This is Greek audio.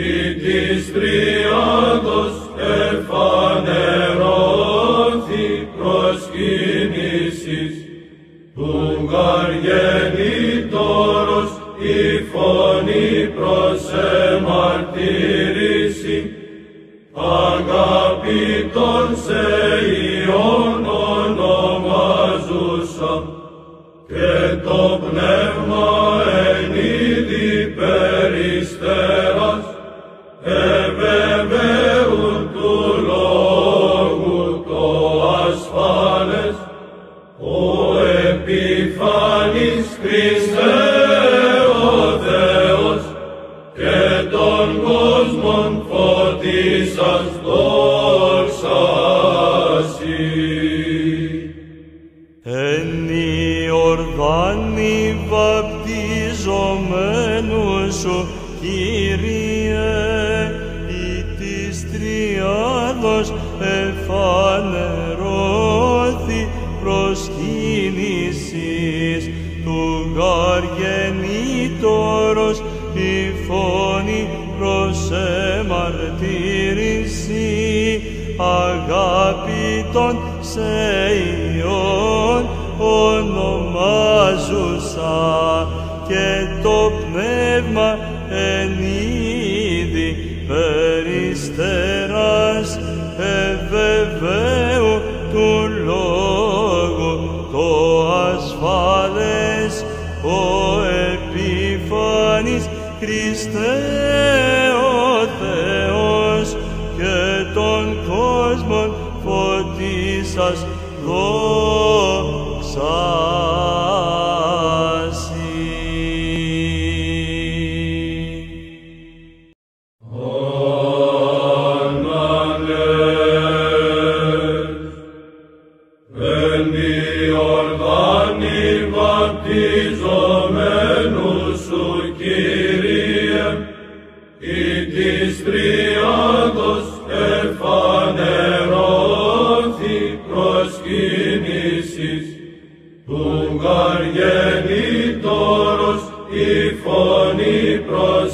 ή της Τριάδος εφανερώθη προσκύνησης, του γαργενήτωρος η φωνή προς εμαρτύρηση, αγαπητόν σε Υιόν ονομάζουσα, και το πνεύμα εν είδη περιστέρας, εβεβαίουν του λόγου το ασφάλες, ο επιφανής Χριστέ ο Θεός, και των κόσμων φωτίσας δόξασι. Εν Ιορδάνη βαπτιζομένου σου, Κύριε, ή της Τριάδος εφανερώθη προσκύνησης, του γαργενήτωρος η φωνή προς εμαρτύρηση, αγάπητον σε Υιόν ονομάζουσα, και το πνεύμα εν είδη περιστέρας, εβεβαίου του λόγου το ασφάλες, ο επιφανής Χριστέ ο Θεός, και των κόσμων φωτίσας δόξασι. Εν Ιορδάνη βαπτιζομένου σου, Κύριε, ή της Τριάδος εφανερώθη προσκύνησης, του γαργενήτωρος η φωνή προς